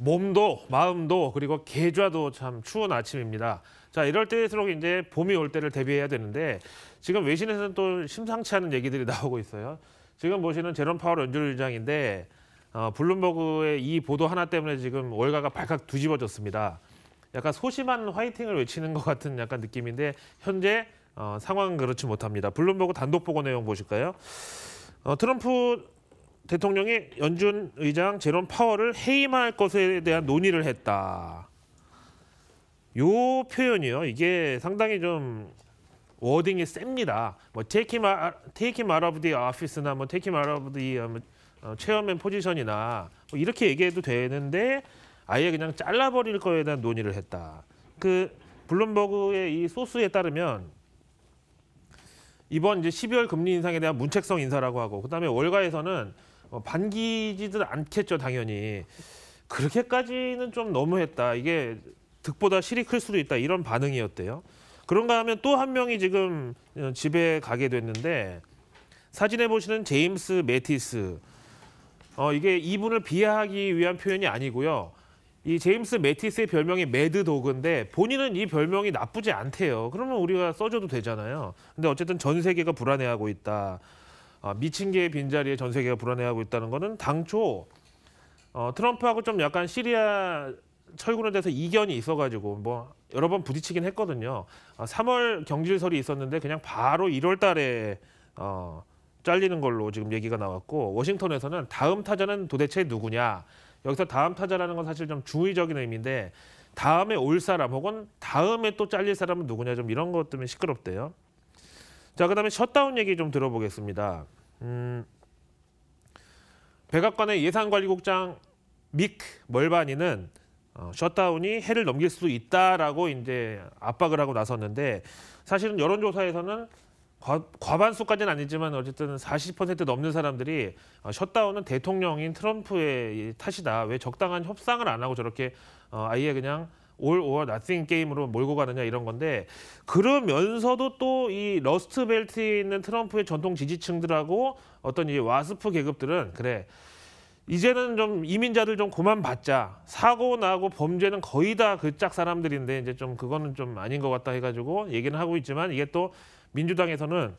몸도 마음도 그리고 계좌도 참 추운 아침입니다. 자, 이럴 때일수록 이제 봄이 올 때를 대비해야 되는데 지금 외신에서는 또 심상치 않은 얘기들이 나오고 있어요. 지금 보시는 제롬 파월 연준의장인데 블룸버그의 이 보도 하나 때문에 지금 월가가 발칵 뒤집어졌습니다. 약간 소심한 화이팅을 외치는 것 같은 약간 느낌인데 현재 상황은 그렇지 못합니다. 블룸버그 단독 보고 내용 보실까요? 트럼프 대통령이 연준 의장 제롬 파월을 해임할 것에 대한 논의를 했다. 요 표현이요. 이게 상당히 좀 워딩이 셉니다. 뭐 take him out of the office나 뭐 take him out of the 체어맨 포지션이나 뭐 이렇게 얘기해도 되는데 아예 그냥 잘라버릴 거에 대한 논의를 했다. 그 블룸버그의 이 소스에 따르면 이번 이제 12월 금리 인상에 대한 문책성 인사라고 하고 그다음에 월가에서는 반기지도 않겠죠, 당연히. 그렇게까지는 좀 너무했다. 이게 득보다 실이 클 수도 있다. 이런 반응이었대요. 그런가 하면 또 한 명이 지금 집에 가게 됐는데 사진에 보시는 제임스 매티스. 이게 이분을 비하하기 위한 표현이 아니고요. 이 제임스 매티스의 별명이 매드도그인데 본인은 이 별명이 나쁘지 않대요. 그러면 우리가 써줘도 되잖아요. 근데 어쨌든 전 세계가 불안해하고 있다. 미친 개의 빈자리에 전 세계가 불안해하고 있다는 거는 당초 트럼프하고 좀 약간 시리아 철군에 대해서 이견이 있어가지고 뭐 여러 번 부딪히긴 했거든요. 3월 경질설이 있었는데 그냥 바로 1월 달에 잘리는 걸로 지금 얘기가 나왔고 워싱턴에서는 다음 타자는 도대체 누구냐. 여기서 다음 타자라는 건 사실 좀 중의적인 의미인데 다음에 올 사람 혹은 다음에 또 잘릴 사람은 누구냐 좀 이런 것 때문에 시끄럽대요. 자, 그다음에 셧다운 얘기 좀 들어보겠습니다. 백악관의 예산관리국장 믹 멀바니는 셧다운이 해를 넘길 수도 있다라고 이제 압박을 하고 나섰는데 사실은 여론조사에서는 과반수까지는 아니지만 어쨌든 40% 넘는 사람들이 셧다운은 대통령인 트럼프의 탓이다. 왜 적당한 협상을 안 하고 저렇게 아예 그냥 all or nothing 게임으로 몰고 가느냐 이런 건데 그러면서도 또 이 러스트 벨트에 있는 트럼프의 전통 지지층들하고 어떤 이 와스프 계급들은 그래 이제는 좀 이민자들 좀 그만 받자. 사고 나고 범죄는 거의 다 그 짝 사람들인데 이제 좀 그거는 좀 아닌 것 같다 해가지고 얘기는 하고 있지만 이게 또 민주당에서는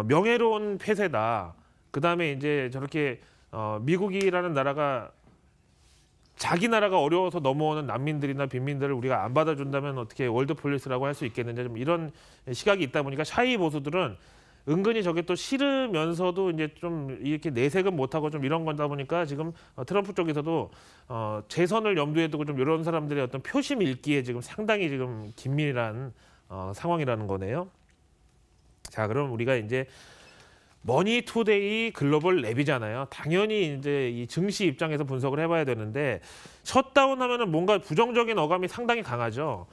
명예로운 폐쇄다. 그다음에 이제 저렇게 미국이라는 나라가 자기 나라가 어려워서 넘어오는 난민들이나 빈민들을 우리가 안 받아준다면 어떻게 월드폴리스라고 할 수 있겠느냐 좀 이런 시각이 있다 보니까 샤이 보수들은 은근히 저게 또 싫으면서도 이제 좀 이렇게 내색은 못하고 좀 이런 거다 보니까 지금 트럼프 쪽에서도 재선을 염두에 두고 좀 이런 사람들의 어떤 표심 읽기에 지금 상당히 지금 긴밀한 상황이라는 거네요. 자, 그럼 우리가 이제 머니투데이 글로벌 랩이잖아요. 당연히 이제 이 증시 입장에서 분석을 해봐야 되는데 셧다운 하면은 뭔가 부정적인 어감이 상당히 강하죠.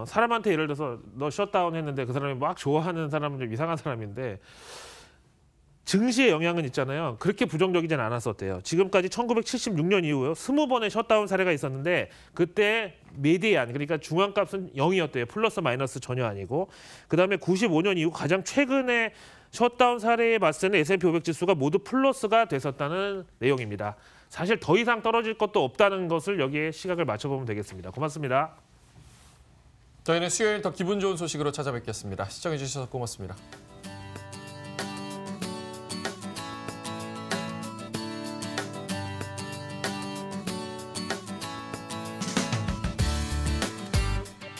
사람한테 예를 들어서 너 셧다운 했는데 그 사람이 막 좋아하는 사람은 좀 이상한 사람인데 증시에 영향은 있잖아요. 그렇게 부정적이진 않았었대요. 지금까지 1976년 이후요. 20번의 셧다운 사례가 있었는데 그때 메디안 그러니까 중앙값은 0이었대요. 플러스 마이너스 전혀 아니고. 그다음에 95년 이후 가장 최근에 셧다운 사례에 봤을 때는 S&P 500 지수가 모두 플러스가 됐었다는 내용입니다. 사실 더 이상 떨어질 것도 없다는 것을 여기에 시각을 맞춰보면 되겠습니다. 고맙습니다. 저희는 수요일 더 기분 좋은 소식으로 찾아뵙겠습니다. 시청해 주셔서 고맙습니다.